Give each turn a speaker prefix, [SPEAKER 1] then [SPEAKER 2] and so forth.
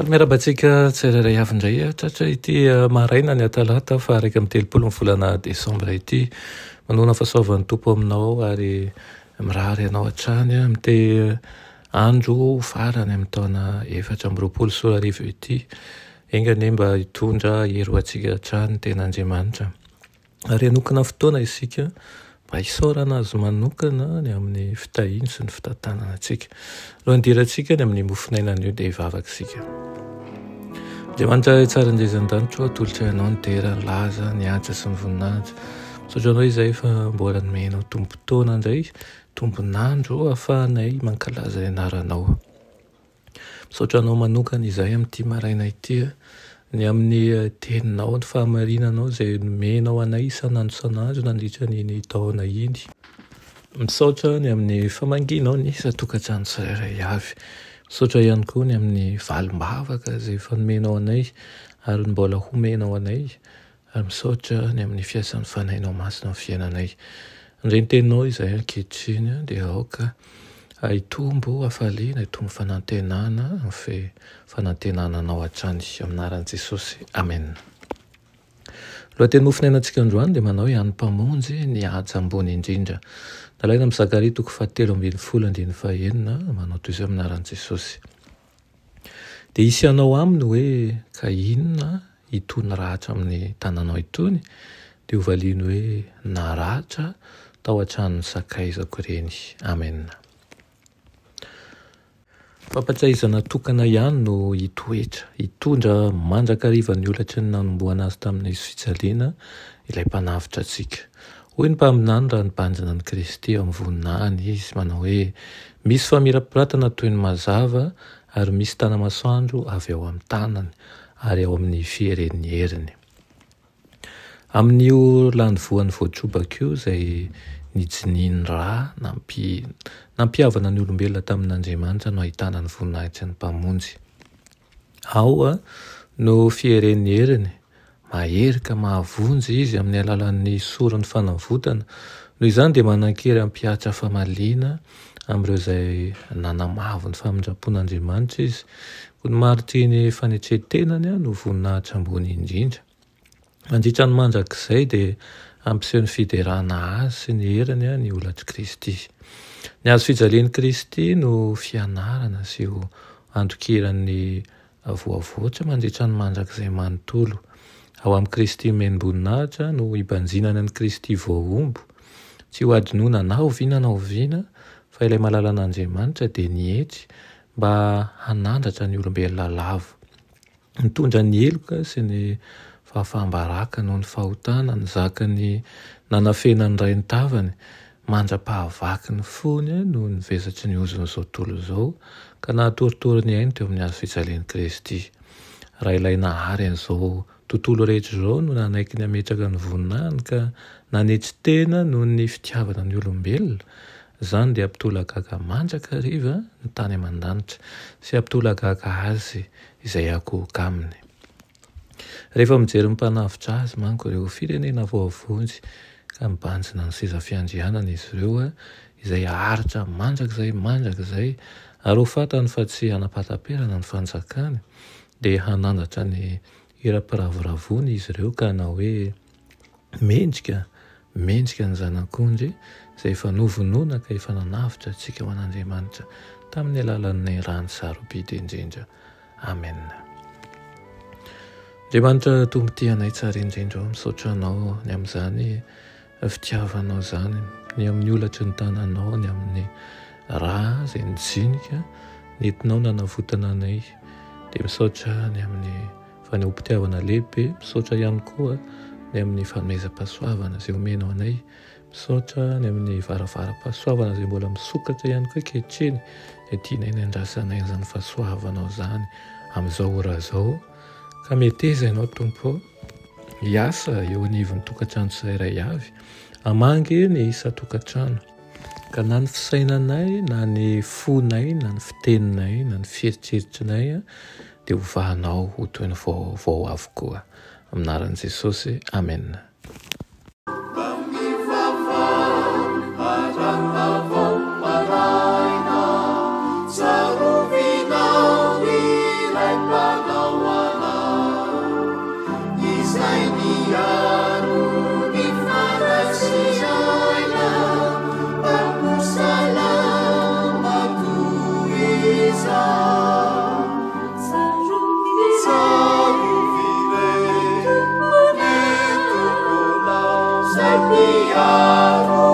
[SPEAKER 1] Miarabantsika tsirairay avy indray tratra ity maraina ny atalata fa raika amin'ny 30 volana desambra ity manona fahasoavan'ny tompo aminao ary mirary ianao hatrany amin'ity andro farany amin'ny taona 2020 sy 2020 ity engany mba hitondra hery antsika hatrany ten'Andriamanitra ary hanokana fotoana isika mba hisaorana azy manokana ny amin'ny fitahiny sy ny fitantanana antsika lohandirantsika ny amin'ny mofinainan'io dia hivavaka isika. Andriamanitra tsara indrezan-danitra atolotra ianao ny tera ny laza ny atra sy ny voninahitra misaotra anao izay fa mbola nomenao tombontona indray tombonandro ahafahanay mankalaza ny anaranao. Misaotra anao manokana izay amin'ity maraina ity ny amin'ny teninao ny fahamarinanao izay nomenao anay isanandro nandritra ny taona iny. Misaotra ny amin'ny famanginao ny isa-tokantrano tsirairay avy. Misaotra ihany koa ny amin'ny valim-bavaka izay efa nomenao anay ary mbola homenao anay ary misaotra ny amin'ny fiasan'ny fanainao masina amin'ny fiainanay. Indray ny teninao izay ankehitriny dia aoka hitombo hafaliana hitombo fanantenana amin'ny fanantenananao hatrany amin'ny anaran'i Jesosy. Amen. Lohateny mofinainantsika androany dia manao ihany mpamonjy ny ady ambony indrindra. Nalaina amin'ny Zakaria 7:10-11 manao toy izay amin'ny anaran'i Jesosy. Dia isy anao aminy hoe ka inona itony ratra amin'ny tananao itony dia hovaliany hoe naratra tao an-tranon'ny sakaizako ireny. Amen. Fampatsaizana tokana ihany no hitoetra, hitondra mandrakariva ny olatry ny nanomboana azy tamin'ny fijaliana ilay mpanavitra antsika. Hoy ny mpaminany raha nibanjina ny Kristy amin'ny voninahiny izy manao hoe misy famirapiratana toy ny mazava ary misy tanamasoandro avy ao amin'ny tanany ary ao amin'ny fieren'ny heriny. Amin'io lany voan'ny voatrobaka io izay nijiniany rà nampiavana ny olombelona tamin'Andriamanitra no ahitana ny voninahitry ny mpamonjy. Ao no fieren'ny heriny maherika mahavonjy izy amin'ny alalan'ny sorony fanavotana. Noho izany dia manan-kery hampiatra famaliana amin'ireo izay nanamavo ny famindrapon'Andriamanitra izy. Ny maritry ny fanetretenany no voninahitra ambony indrindra. Mandritra ny mandrakizay dia ampiseho ny fiderana azy sy ny heriny ny olatry Kristy. Ny azo fijalian'i Kristy no fianarana sy ho andokiran'ny voavoatra mandritra ny mandrakizay manontolo. Ao amin'ny Kristy menim-boninahitra no hibanjinana ny Kristy voaombo. Tsy ho adinoina na oviana na oviana fa ilay malala an'Andriamanitra dia nihetry mba hanandratra ny olombelona lavo. Nitondra ny heloka sy ny fahafahambaraka noho ny fahotana ny zakany nanafena ny ray ny tavany mandra-pahavaky ny fony noho ny vesatry ny ozony izao tontolo izao ka nahatoritory ny ainy teo amin'ny azo fijalian'i Kristy. Raha ilay nahary an'izao tontolo rehetra izao no nanaiky ny ametraka ny voninahiny ka nanetry tena noho ny fitiavana ny olombelona. Izany dia ampitolagaga mandrakariva ny tany aman-danitra sy ampitolagaga azy izay akohoka aminy. Rehefa mijery ny mpanavitra azy manko ireo firenena voavonjy ka mibanjina ny seza fiandrianana izy ireo izay aharitra mandrakizay ary ho fantany fa tsy hanapataperana ny fanjakany dia hanandratra ny ira-piravoravony izy ireo ka na hoe mendrika ny zanak'ondry izay efa novonoina ka efa nanavitra antsika ho an'Andriamanitra tamin'ny alalan'ny rany sarobidy indrindra. Amen. Andriamanitra tombo tianay tsara indrindra misaotra anao ny amin'izany fitiavanao izany ny amin'ny olatry ny tananao ny amin'ny raha izay nijinika nentinao nanavotana anay dia misaotra ny amin'ny fanehoam-pitiavana lehibe. Misaotra ihany koa ny amin'ny fanomezam-pahasoavana izay omenao anay. Misaotra ny amin'ny varavara-pahasoavana izay mbola misokatra ihany koa ankehitriny dia tianay ny andrasanay izany fahasoavanao izany amin'izao ora izao. Ka meteza ianao Tompo hiasa eo anivon'ny tokantrano tsirairay avy hamangy ny isa-tokantrano ka na ny fisainanay na ny fonay na ny fiteninay na ny fieritreritrinay dia hovahanao ho toy ny vao avokoa aminaran'i Jesosy amen.
[SPEAKER 2] Sapiaro